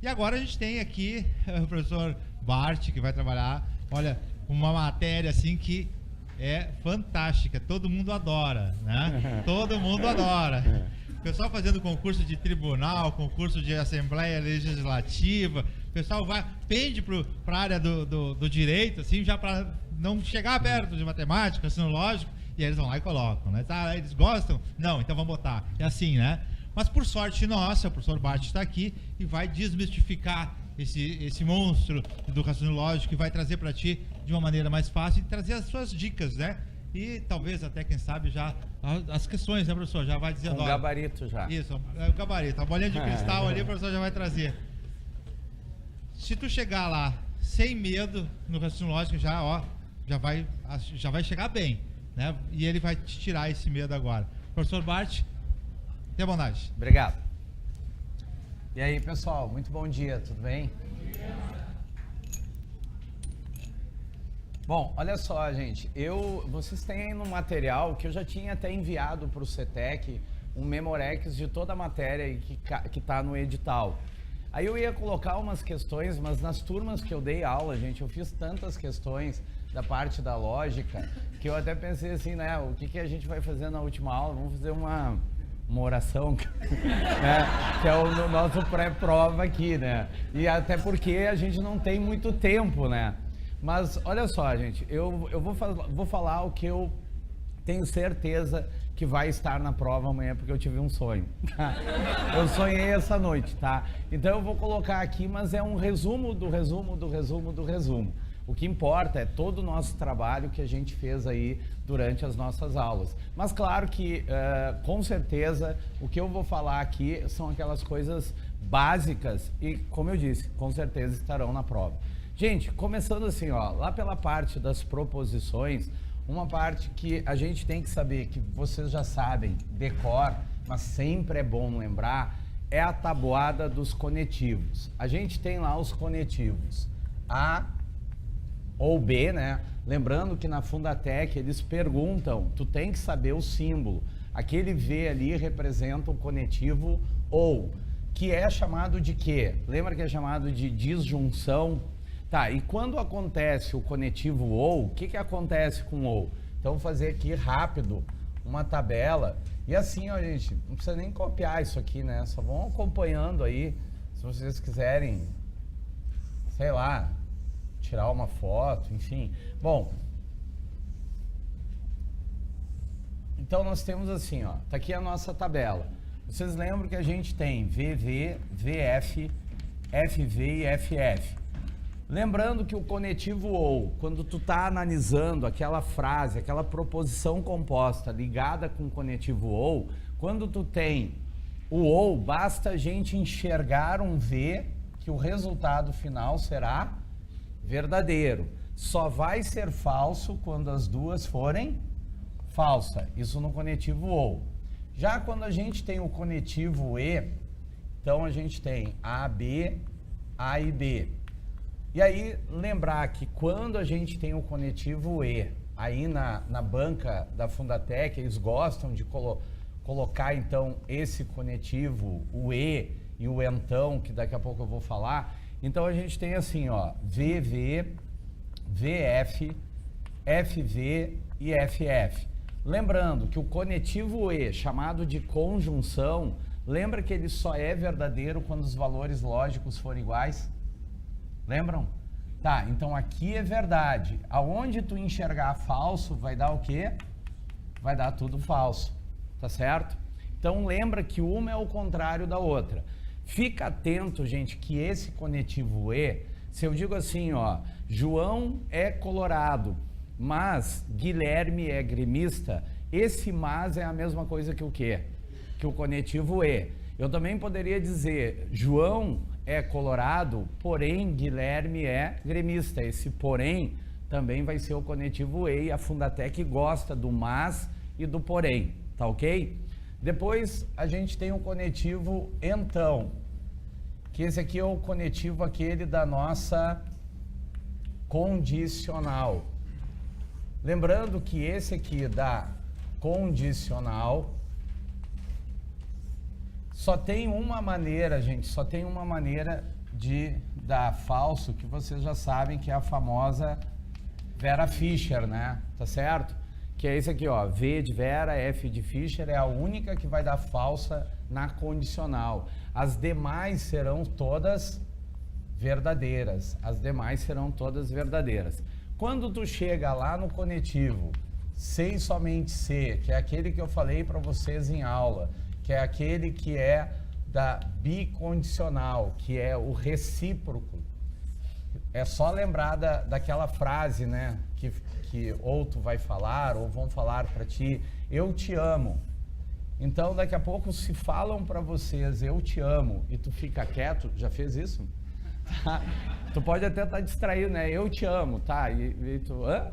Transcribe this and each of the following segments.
E agora a gente tem aqui o professor Bart, que vai trabalhar, olha, uma matéria assim que é fantástica, todo mundo adora, né? Todo mundo adora. O pessoal fazendo concurso de tribunal, concurso de Assembleia Legislativa, o pessoal pende para a área do direito, assim, já para não chegar perto de matemática, assim, lógico, e aí eles vão lá e colocam, né? Tá, eles gostam? Não, então vamos botar. É assim, né? Mas por sorte nossa, o professor Bart está aqui e vai desmistificar esse monstro do raciocínio lógico que vai trazer para ti de uma maneira mais fácil e trazer as suas dicas, né? E talvez até, quem sabe, já as questões, né, professor? Já vai dizendo... Um gabarito já. Isso, é o gabarito. A bolinha de cristal ali, o professor já vai trazer. Se tu chegar lá sem medo no raciocínio lógico, já vai chegar bem, né? E ele vai te tirar esse medo agora. Professor Bart, tenha bondade. Obrigado. E aí, pessoal, muito bom dia, tudo bem? Bom, olha só, gente, vocês têm aí no material que eu já tinha até enviado para o CETEC um Memorex de toda a matéria que está no edital. Aí eu ia colocar umas questões, mas nas turmas que eu dei aula, gente, eu fiz tantas questões da parte da lógica que eu até pensei assim, né, o que a gente vai fazer na última aula? Vamos fazer uma oração, né? Que é o nosso pré-prova aqui, né? E até porque a gente não tem muito tempo, né? Mas olha só, gente, eu vou falar o que eu tenho certeza que vai estar na prova amanhã, porque eu tive um sonho. Tá? Eu sonhei essa noite, tá? Então eu vou colocar aqui, mas é um resumo do resumo do resumo do resumo. O que importa é todo o nosso trabalho que a gente fez aí durante as nossas aulas. Mas claro que, com certeza, o que eu vou falar aqui são aquelas coisas básicas e, como eu disse, com certeza estarão na prova. Gente, começando assim, ó, lá pela parte das proposições, uma parte que a gente tem que saber, que vocês já sabem, decor, mas sempre é bom lembrar, é a tabuada dos conetivos. A gente tem lá os conetivos A ou B, né? Lembrando que na Fundatec eles perguntam, tu tem que saber o símbolo. Aquele V ali representa o conectivo OU, que é chamado de quê? Lembra que é chamado de disjunção? Tá, e quando acontece o conectivo OU, o que acontece com OU? Então vou fazer aqui rápido uma tabela. E assim, ó, gente, não precisa nem copiar isso aqui, né? Só vão acompanhando aí, se vocês quiserem, sei lá, tirar uma foto, enfim. Bom, então nós temos assim, ó, tá aqui a nossa tabela. Vocês lembram que a gente tem VV, VF, FV e FF. Lembrando que o conectivo OU, quando tu tá analisando aquela frase, aquela proposição composta ligada com o conectivo OU, quando tu tem o OU, basta a gente enxergar um V, que o resultado final será verdadeiro. Só vai ser falso quando as duas forem falsa. Isso no conectivo OU. Já quando a gente tem o conectivo E, então a gente tem A, B, A e B. E aí, lembrar que quando a gente tem o conectivo E, aí na banca da Fundatec, eles gostam de colocar, então, esse conectivo, o E e o então, que daqui a pouco eu vou falar. Então, a gente tem assim, ó, VV, VF, FV e FF. Lembrando que o conectivo E, chamado de conjunção, lembra que ele só é verdadeiro quando os valores lógicos forem iguais? Lembram? Tá, então aqui é verdade. Aonde tu enxergar falso, vai dar o quê? Vai dar tudo falso, tá certo? Então lembra que uma é o contrário da outra. Fica atento, gente, que esse conectivo E, se eu digo assim, ó, João é colorado, mas Guilherme é gremista, esse mas é a mesma coisa que o quê? Que o conectivo E. Eu também poderia dizer, João é colorado, porém Guilherme é gremista. Esse porém também vai ser o conectivo E, e a Fundatec gosta do mas e do porém, tá ok? Depois a gente tem o conectivo então, que esse aqui é o conectivo aquele da nossa condicional. Lembrando que esse aqui da condicional só tem uma maneira, gente, só tem uma maneira de dar falso, que vocês já sabem que é a famosa Vera Fischer, né? Tá certo? Que é esse aqui, ó, V de Vera, F de Fischer, é a única que vai dar falsa na condicional. As demais serão todas verdadeiras. As demais serão todas verdadeiras. Quando tu chega lá no conectivo, sei somente ser, que é aquele que eu falei para vocês em aula, que é aquele que é da bicondicional, que é o recíproco. É só lembrar daquela frase, né, que ou tu vai falar ou vão falar para ti, eu te amo. Então, daqui a pouco, se falam para vocês, eu te amo, e tu fica quieto, já fez isso? Tá? Tu pode até estar distraído, né? Eu te amo, tá? E tu, hã?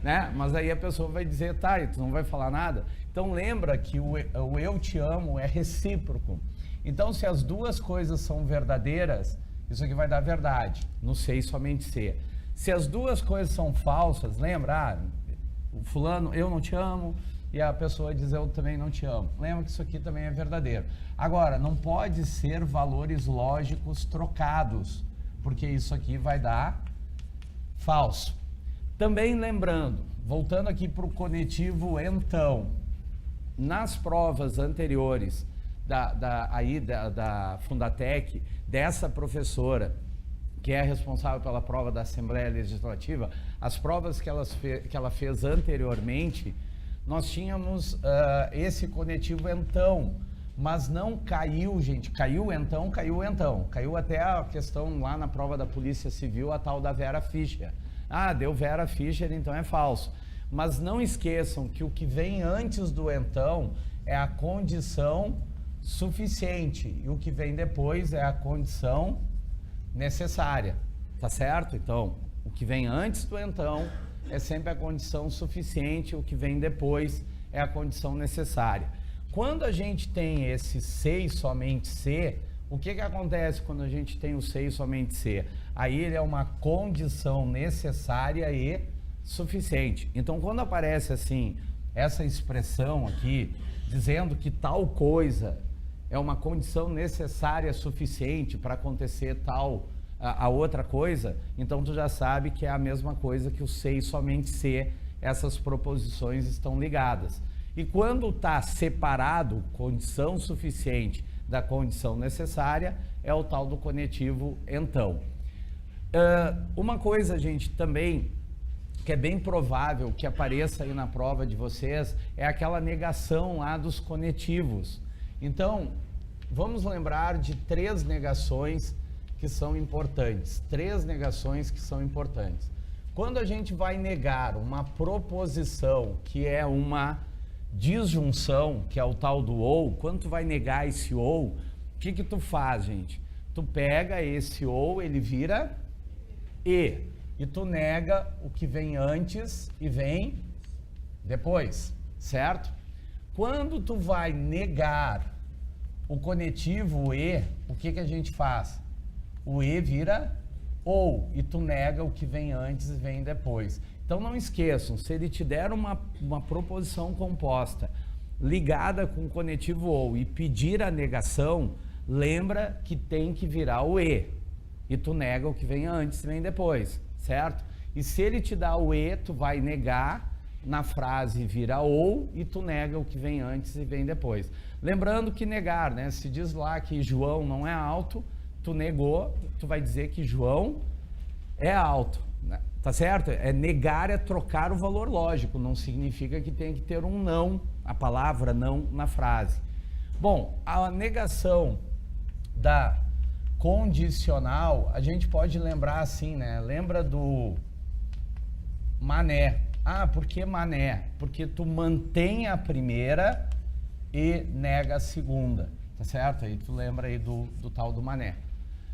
Né? Mas aí a pessoa vai dizer, tá, e tu não vai falar nada. Então, lembra que o eu te amo é recíproco. Então, se as duas coisas são verdadeiras, isso aqui vai dar verdade, no sei somente ser. Se as duas coisas são falsas, lembra, o fulano, eu não te amo, e a pessoa diz, eu também não te amo. Lembra que isso aqui também é verdadeiro. Agora, não pode ser valores lógicos trocados, porque isso aqui vai dar falso. Também lembrando, voltando aqui para o conectivo então, nas provas anteriores da Fundatec, dessa professora, que é responsável pela prova da Assembleia Legislativa, as provas que ela fez anteriormente, nós tínhamos esse conectivo então, mas não caiu, gente, caiu então, caiu até a questão lá na prova da Polícia Civil, a tal da Vera Fischer. Ah, deu Vera Fischer, então é falso. Mas não esqueçam que o que vem antes do então é a condição suficiente, e o que vem depois é a condição necessária, tá certo? Então, o que vem antes do então é sempre a condição suficiente, o que vem depois é a condição necessária. Quando a gente tem esse sei somente ser, o que acontece quando a gente tem o sei somente ser? Aí ele é uma condição necessária e suficiente. Então, quando aparece assim, essa expressão aqui, dizendo que tal coisa é uma condição necessária suficiente para acontecer tal a outra coisa, então tu já sabe que é a mesma coisa que o sei somente ser, essas proposições estão ligadas. E quando está separado condição suficiente da condição necessária, é o tal do conectivo então. Uma coisa, gente, também que é bem provável que apareça aí na prova de vocês é aquela negação lá dos conetivos. Então, vamos lembrar de três negações que são importantes. Três negações que são importantes. Quando a gente vai negar uma proposição que é uma disjunção, que é o tal do ou, quando tu vai negar esse ou, o que tu faz, gente? Tu pega esse ou, ele vira e tu nega o que vem antes e vem depois, certo? Quando tu vai negar o conectivo e, o que a gente faz? O e vira ou, e tu nega o que vem antes e vem depois. Então não esqueçam, se ele te der uma proposição composta ligada com o conectivo ou e pedir a negação, lembra que tem que virar o e tu nega o que vem antes e vem depois, certo? E se ele te dá o e, tu vai negar, na frase vira ou e tu nega o que vem antes e vem depois. Lembrando que negar, né? Se diz lá que João não é alto, tu negou, tu vai dizer que João é alto, né? Tá certo? Negar é trocar o valor lógico, não significa que tem que ter um não, a palavra não na frase. Bom, a negação da condicional, a gente pode lembrar assim, né? Lembra do mané. Ah, por que mané? Porque tu mantém a primeira e nega a segunda, tá certo? Aí tu lembra aí do tal do mané.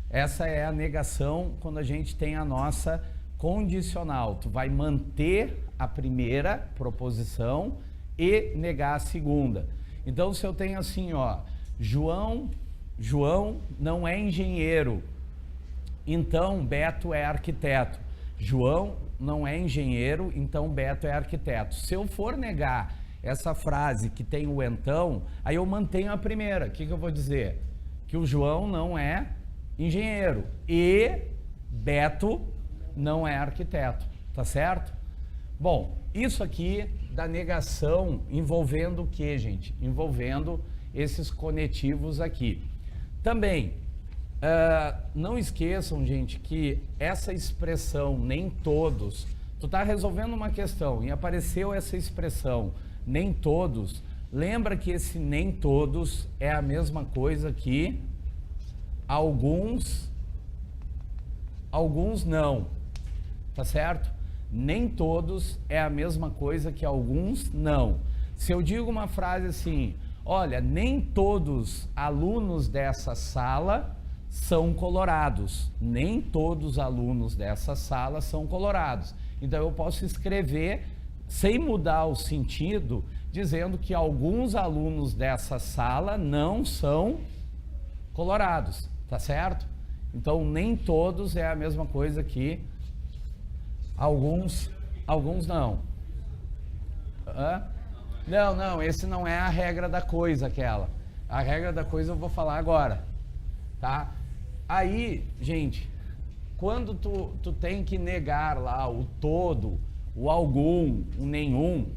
Essa é a negação quando a gente tem a nossa condicional. Tu vai manter a primeira proposição e negar a segunda. Então, se eu tenho assim, ó, João não é engenheiro, então Beto é arquiteto. João não é engenheiro, então Beto é arquiteto. Se eu for negar essa frase que tem o então, aí eu mantenho a primeira. O que eu vou dizer? Que o João não é engenheiro. E Beto não é arquiteto, tá certo? Bom, isso aqui da negação envolvendo o que, gente? Envolvendo esses conectivos aqui. Também, não esqueçam, gente, que essa expressão nem todos, tu tá resolvendo uma questão e apareceu essa expressão nem todos, lembra que esse nem todos é a mesma coisa que alguns não, tá certo? Nem todos é a mesma coisa que alguns não. Se eu digo uma frase assim, olha, nem todos alunos dessa sala são colorados. Nem todos os alunos dessa sala são colorados. Então eu posso escrever, sem mudar o sentido, dizendo que alguns alunos dessa sala não são colorados, tá certo? Então nem todos é a mesma coisa que alguns não. Não, esse não é a regra da coisa, aquela. A regra da coisa eu vou falar agora, tá? Aí, gente, quando tu tem que negar lá o todo, o algum, o nenhum,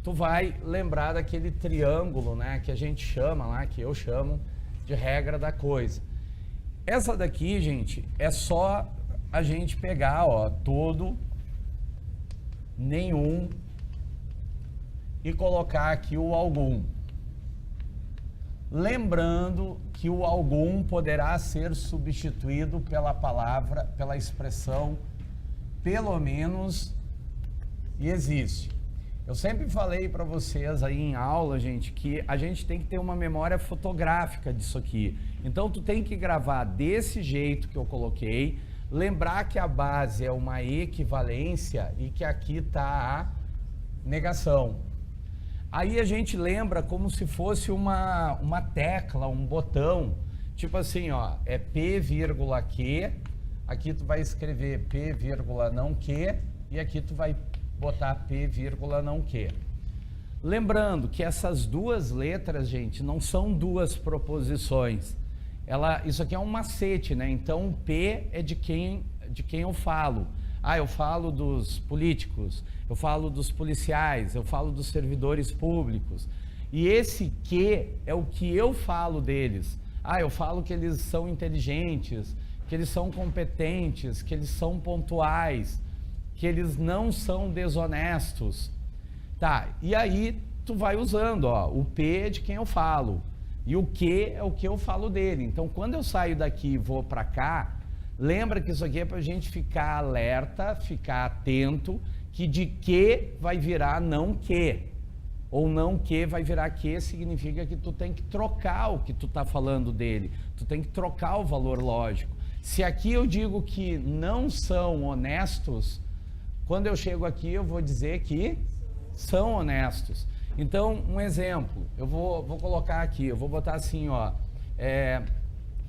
tu vai lembrar daquele triângulo, né, que a gente chama lá, que eu chamo de regra da coisa. Essa daqui, gente, é só a gente pegar, ó, todo, nenhum e colocar aqui o algum. Lembrando que o algum poderá ser substituído pela palavra, pela expressão pelo menos e existe. Eu sempre falei para vocês aí em aula, gente, que a gente tem que ter uma memória fotográfica disso aqui. Então tu tem que gravar desse jeito que eu coloquei, lembrar que a base é uma equivalência e que aqui está a negação. Aí a gente lembra como se fosse uma tecla, um botão, tipo assim, ó, é P, vírgula, que, aqui tu vai escrever P, vírgula, não que, e aqui tu vai botar P, vírgula, não que. Lembrando que essas duas letras, gente, não são duas proposições. Isso aqui é um macete, né? Então o P é de quem eu falo. Eu falo dos políticos, eu falo dos policiais, eu falo dos servidores públicos. E esse que é o que eu falo deles. Eu falo que eles são inteligentes, que eles são competentes, que eles são pontuais, que eles não são desonestos. Tá, e aí tu vai usando, ó, o P é de quem eu falo. E o que é o que eu falo dele. Então, quando eu saio daqui e vou para cá, lembra que isso aqui é para a gente ficar alerta, ficar atento, que de que vai virar não que. Ou não que vai virar que significa que tu tem que trocar o que tu está falando dele. Tu tem que trocar o valor lógico. Se aqui eu digo que não são honestos, quando eu chego aqui eu vou dizer que são honestos. Então, um exemplo, eu vou colocar aqui, eu vou botar assim, ó,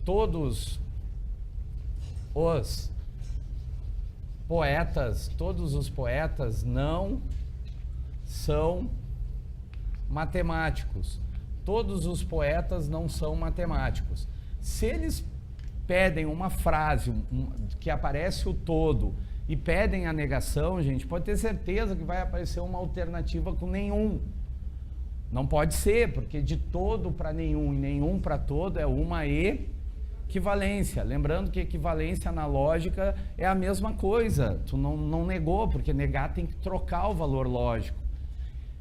todos os poetas não são matemáticos. Todos os poetas não são matemáticos. Se eles pedem uma frase que aparece o todo e pedem a negação, gente, pode ter certeza que vai aparecer uma alternativa com nenhum. Não pode ser, porque de todo para nenhum e nenhum para todo é uma equivalência. Lembrando que equivalência analógica é a mesma coisa. Tu não negou, porque negar tem que trocar o valor lógico.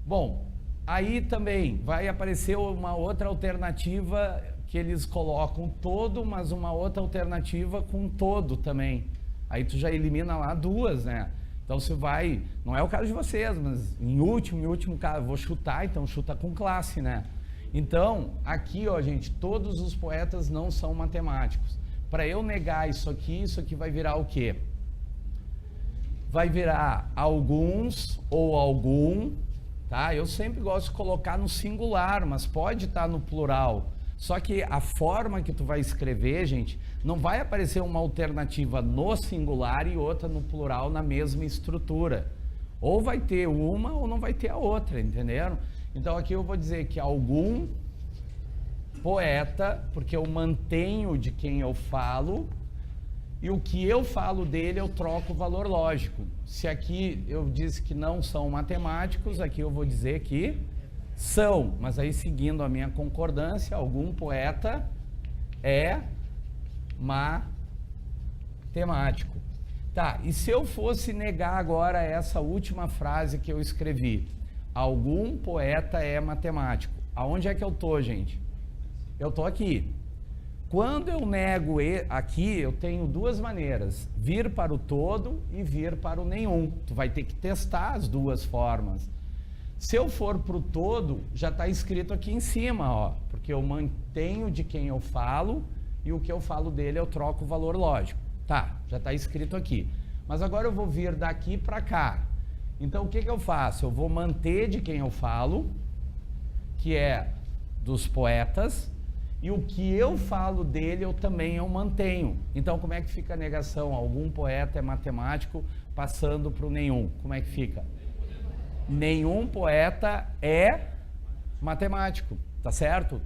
Bom, aí também vai aparecer uma outra alternativa que eles colocam todo, mas uma outra alternativa com todo também. Aí tu já elimina lá duas, né? Então você vai, não é o caso de vocês, mas em último caso, vou chutar, então chuta com classe, né? Então, aqui, ó, gente, todos os poetas não são matemáticos. Para eu negar isso aqui vai virar o quê? Vai virar alguns ou algum, tá? Eu sempre gosto de colocar no singular, mas pode estar no plural. Só que a forma que tu vai escrever, gente, não vai aparecer uma alternativa no singular e outra no plural na mesma estrutura. Ou vai ter uma ou não vai ter a outra, entenderam? Então aqui eu vou dizer que algum poeta, porque eu mantenho de quem eu falo, e o que eu falo dele eu troco o valor lógico. Se aqui eu disse que não são matemáticos, aqui eu vou dizer que são, mas aí seguindo a minha concordância, algum poeta é matemático. Tá, e se eu fosse negar agora essa última frase que eu escrevi, algum poeta é matemático, aonde é que eu tô, gente? Eu tô aqui. Quando eu nego aqui, eu tenho duas maneiras, vir para o todo e vir para o nenhum. Tu vai ter que testar as duas formas. Se eu for para o todo, já está escrito aqui em cima, ó, porque eu mantenho de quem eu falo e o que eu falo dele eu troco o valor lógico. Tá, já está escrito aqui. Mas agora eu vou vir daqui para cá. Então o que eu faço? Eu vou manter de quem eu falo, que é dos poetas, e o que eu falo dele eu também mantenho. Então como é que fica a negação? Algum poeta é matemático passando para o nenhum. Como é que fica? Nenhum poeta é matemático, tá certo?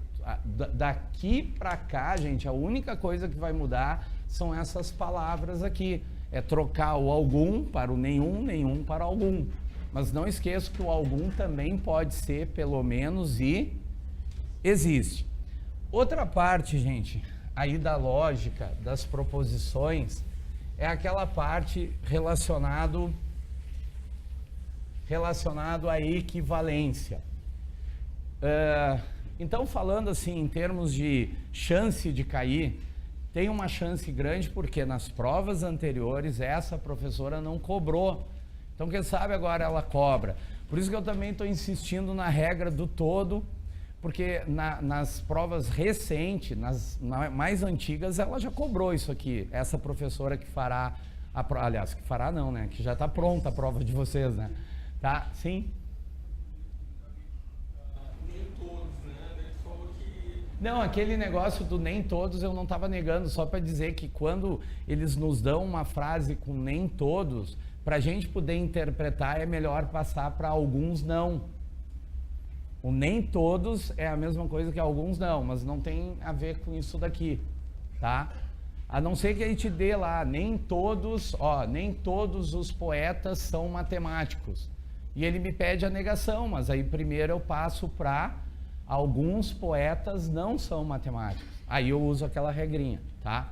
Daqui para cá, gente, a única coisa que vai mudar são essas palavras aqui. É trocar o algum para o nenhum, nenhum para algum. Mas não esqueça que o algum também pode ser pelo menos e existe. Outra parte, gente, aí da lógica, das proposições, é aquela parte relacionado à equivalência. Então, falando assim, em termos de chance de cair, tem uma chance grande porque nas provas anteriores essa professora não cobrou. Então, quem sabe agora ela cobra. Por isso que eu também estou insistindo na regra do todo, porque nas provas recentes, nas mais antigas, ela já cobrou isso aqui. Essa professora que fará, aliás, que fará não, né? Que já está pronta a prova de vocês, né? Tá? Sim? Nem todos, né? Ele falou que... Não, aquele negócio do nem todos eu não estava negando, só para dizer que quando eles nos dão uma frase com nem todos, para a gente poder interpretar é melhor passar para alguns não. O nem todos é a mesma coisa que alguns não, mas não tem a ver com isso daqui, tá? A não ser que a gente dê lá, nem todos os poetas são matemáticos. E ele me pede a negação, mas aí primeiro eu passo para alguns poetas não são matemáticos. Aí eu uso aquela regrinha, tá?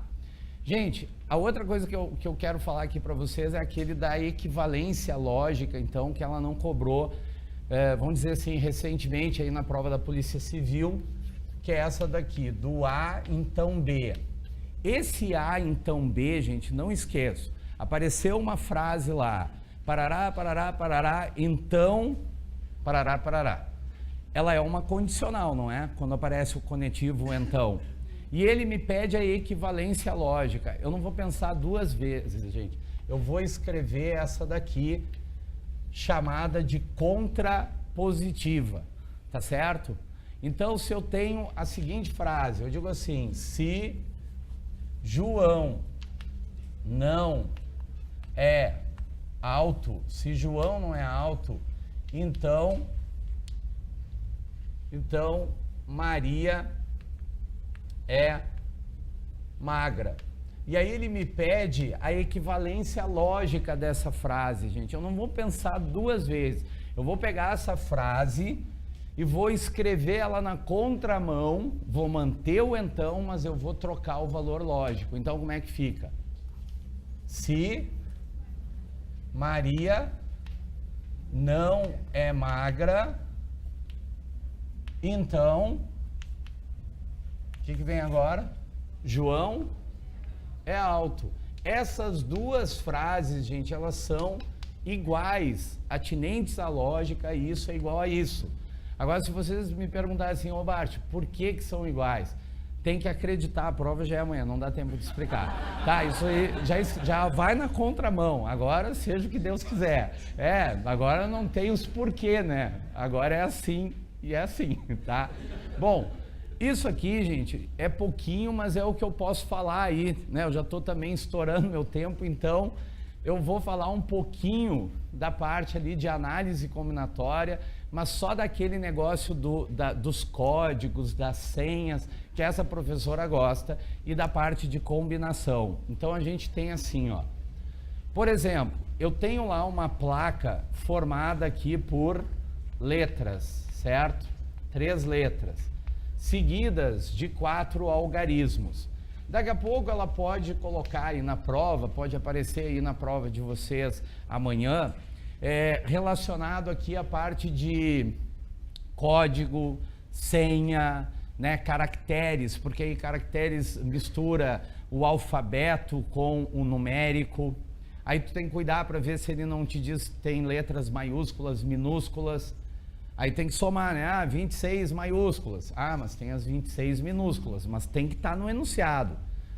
Gente, a outra coisa que eu quero falar aqui para vocês é aquele da equivalência lógica, então, que ela não cobrou, vamos dizer assim, recentemente aí na prova da Polícia Civil, que é essa daqui, do A, então B. Esse A, então B, gente, não esqueço, apareceu uma frase lá, parará, parará, parará, então, parará, parará. Ela é uma condicional, não é? Quando aparece o conectivo então. E ele me pede a equivalência lógica. Eu não vou pensar duas vezes, gente. Eu vou escrever essa daqui, chamada de contrapositiva, tá certo? Então, se eu tenho a seguinte frase, eu digo assim, se João não é alto, se João não é alto, então Maria é magra. E aí ele me pede a equivalência lógica dessa frase, gente. Eu não vou pensar duas vezes. Eu vou pegar essa frase e vou escrever ela na contramão, vou manter o então, mas eu vou trocar o valor lógico. Então, como é que fica? Se Maria não é magra, então, o que vem agora? João é alto. Essas duas frases, gente, elas são iguais, atinentes à lógica, e isso é igual a isso. Agora, se vocês me perguntarem assim, ô Bart, por que são iguais? Tem que acreditar, a prova já é amanhã, não dá tempo de explicar. Tá, isso aí já vai na contramão, agora seja o que Deus quiser. Agora não tem os porquê, né? Agora é assim e é assim, tá? Bom, isso aqui, gente, é pouquinho, mas é o que eu posso falar aí, né? Eu já estou também estourando meu tempo, então eu vou falar um pouquinho da parte ali de análise combinatória, mas só daquele negócio dos códigos, das senhas, que essa professora gosta, e da parte de combinação. Então a gente tem assim, ó. Por exemplo, eu tenho lá uma placa formada aqui por letras, certo? 3 letras, seguidas de 4 algarismos. Daqui a pouco ela pode colocar aí na prova, pode aparecer aí na prova de vocês amanhã, relacionado aqui a parte de código, senha, né, caracteres, porque aí caracteres mistura o alfabeto com o numérico. Aí tu tem que cuidar para ver se ele não te diz que tem letras maiúsculas, minúsculas. Aí tem que somar, né? Ah, 26 maiúsculas. Ah, mas tem as 26 minúsculas, mas tem que estar no enunciado.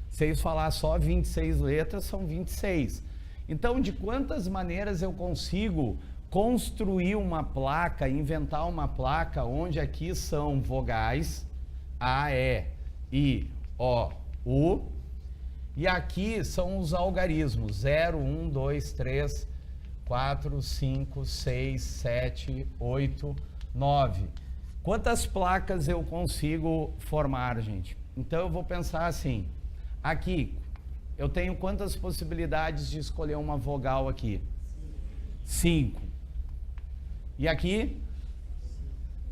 Se eles falar só 26 letras, são 26. Então, de quantas maneiras eu consigo construir uma placa, inventar uma placa onde aqui são vogais, A, E, I, O, U, e aqui são os algarismos, 0, 1, 2, 3, 4, 5, 6, 7, 8, 9. Quantas placas eu consigo formar, gente? Então eu vou pensar assim, aqui, eu tenho quantas possibilidades de escolher uma vogal aqui? 5. E aqui?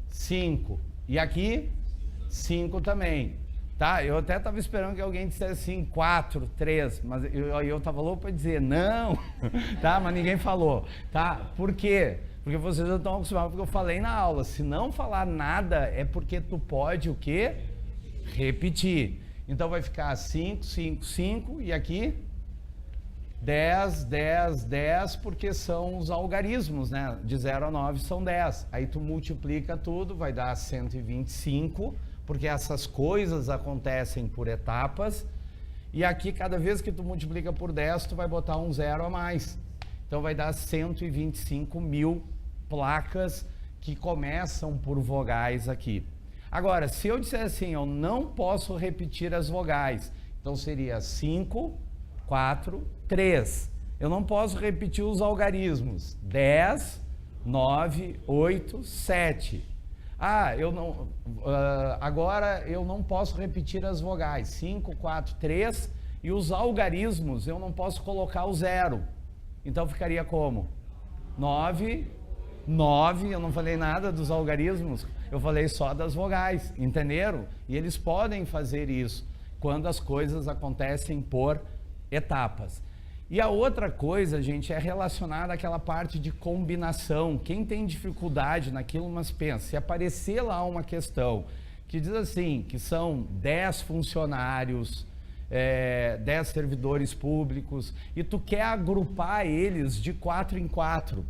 5. E aqui? 5 também. Tá? Eu até estava esperando que alguém dissesse assim, 4, 3, mas eu estava louco para dizer não, tá? Mas ninguém falou, tá? Por quê? Porque vocês já estão acostumados, porque eu falei na aula, se não falar nada é porque tu pode o quê? Repetir. Então vai ficar 5, 5, 5 e aqui 10, 10, 10, porque são os algarismos, né? De 0 a 9 são 10. Aí tu multiplica tudo, vai dar 125, porque essas coisas acontecem por etapas, e aqui cada vez que tu multiplica por 10, tu vai botar um 0 a mais. Então vai dar 125 mil placas que começam por vogais aqui. Agora, se eu disser assim, eu não posso repetir as vogais, então seria 5, 4, 3. Eu não posso repetir os algarismos, 10, 9, 8, 7. Ah, agora eu não posso repetir as vogais, 5, 4, 3, e os algarismos eu não posso colocar o 0. Então ficaria como? 9, 9, eu não falei nada dos algarismos, eu falei só das vogais, entenderam? E eles podem fazer isso quando as coisas acontecem por etapas. E a outra coisa, gente, é relacionada àquela parte de combinação. Quem tem dificuldade naquilo, mas pensa, se aparecer lá uma questão que diz assim, que são 10 funcionários, 10 servidores públicos, e tu quer agrupar eles de 4 em 4,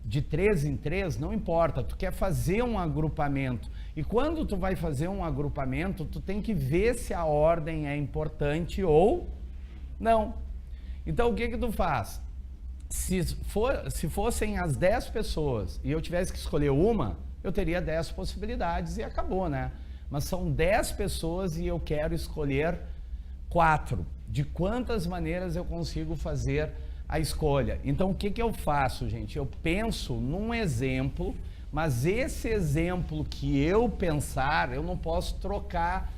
de 3 em 3, não importa, tu quer fazer um agrupamento. E quando tu vai fazer um agrupamento, tu tem que ver se a ordem é importante ou não. Então, o que que tu faz? Se fossem as 10 pessoas e eu tivesse que escolher uma, eu teria 10 possibilidades e acabou, né? Mas são 10 pessoas e eu quero escolher 4. De quantas maneiras eu consigo fazer a escolha? Então, o que que eu faço, gente? Eu penso num exemplo, mas esse exemplo que eu pensar, eu não posso trocar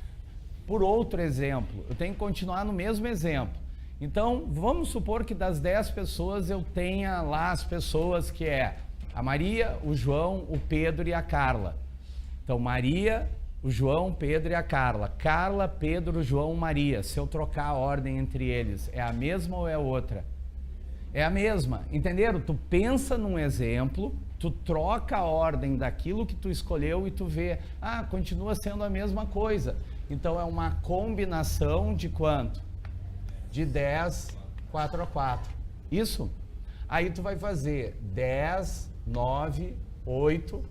por outro exemplo. Eu tenho que continuar no mesmo exemplo. Então, vamos supor que das 10 pessoas eu tenha lá as pessoas que é a Maria, o João, o Pedro e a Carla. Então, Maria, o João, Pedro e a Carla. Carla, Pedro, João, Maria. Se eu trocar a ordem entre eles, é a mesma ou é outra? É a mesma, entenderam? Tu pensa num exemplo, tu troca a ordem daquilo que tu escolheu e tu vê, continua sendo a mesma coisa. Então, é uma combinação de quanto? De 10, 4 a 4. Isso? Aí tu vai fazer 10, 9, 8,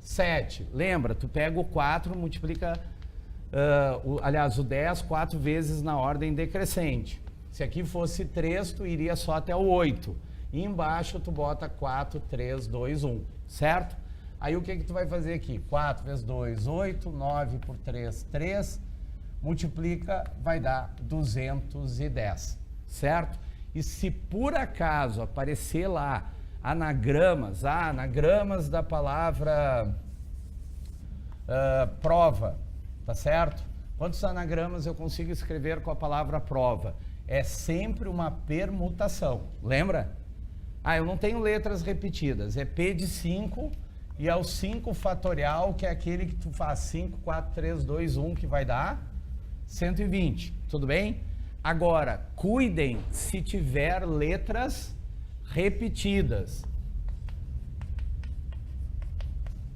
7. Lembra, tu pega o 4, multiplica, o 10, 4 vezes na ordem decrescente. Se aqui fosse 3, tu iria só até o 8. E embaixo tu bota 4, 3, 2, 1. Certo? Aí o que que tu vai fazer aqui? 4 vezes 2, 8, 9 por 3, 3. Multiplica, vai dar 210, certo? E se por acaso aparecer lá anagramas, anagramas da palavra prova, tá certo? Quantos anagramas eu consigo escrever com a palavra prova? É sempre uma permutação, lembra? Eu não tenho letras repetidas, é P de 5 e é o 5 fatorial, que é aquele que tu faz 5, 4, 3, 2, 1, que vai dar 120, tudo bem? Agora, cuidem se tiver letras repetidas.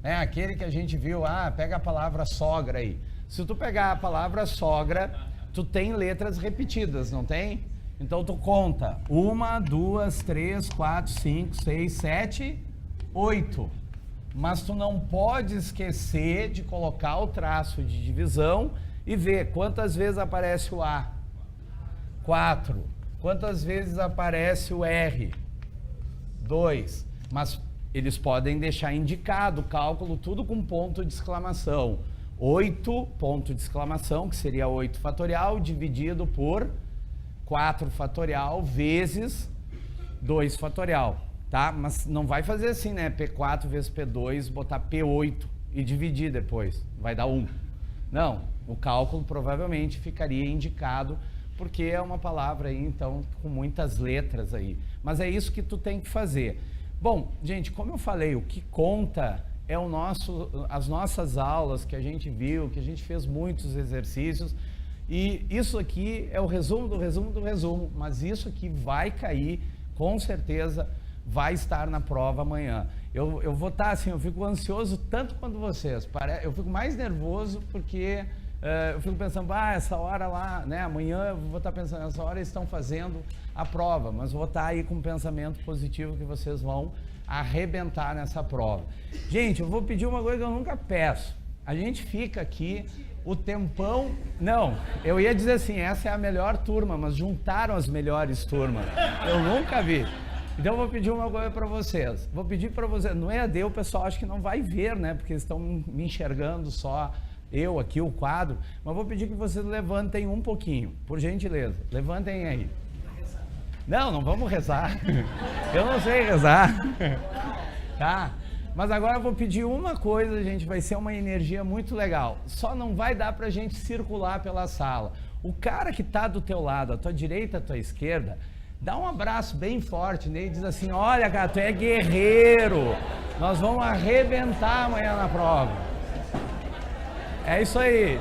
É aquele que a gente viu, pega a palavra sogra aí. Se tu pegar a palavra sogra, tu tem letras repetidas, não tem? Então tu conta 1, 2, 3, 4, 5, 6, 7, 8. Mas tu não pode esquecer de colocar o traço de divisão e ver quantas vezes aparece o A. 4. Quantas vezes aparece o R? 2. Mas eles podem deixar indicado o cálculo tudo com ponto de exclamação. 8, ponto de exclamação, que seria 8 fatorial, dividido por 4 fatorial vezes 2 fatorial, tá? Mas não vai fazer assim, né? P4 vezes P2, botar P8 e dividir depois, vai dar 1. Não, o cálculo provavelmente ficaria indicado, porque é uma palavra aí, então, com muitas letras aí. Mas é isso que tu tem que fazer. Bom, gente, como eu falei, o que conta é as nossas aulas que a gente viu, que a gente fez muitos exercícios, e isso aqui é o resumo do resumo do resumo, mas isso aqui vai cair, com certeza vai estar na prova amanhã. Eu vou estar assim, eu fico ansioso tanto quanto vocês, eu fico mais nervoso porque eu fico pensando, essa hora lá, né, amanhã eu vou estar pensando, essa hora eles estão fazendo a prova, mas vou estar aí com um pensamento positivo que vocês vão arrebentar nessa prova. Gente, eu vou pedir uma coisa que eu nunca peço. A gente fica aqui o tempão... Não, eu ia dizer assim, essa é a melhor turma, mas juntaram as melhores turmas. Eu nunca vi. Então eu vou pedir uma coisa para vocês. Vou pedir para vocês, no EAD o pessoal acho que não vai ver, né, porque eles estão me enxergando só eu aqui, o quadro, mas vou pedir que vocês levantem um pouquinho, por gentileza. Levantem aí. Não vamos rezar. Eu não sei rezar. Tá? Mas agora eu vou pedir uma coisa, gente, vai ser uma energia muito legal. Só não vai dar pra gente circular pela sala. O cara que tá do teu lado, à tua direita, à tua esquerda, dá um abraço bem forte nele e diz assim, olha, cara, tu é guerreiro. Nós vamos arrebentar amanhã na prova. É isso aí.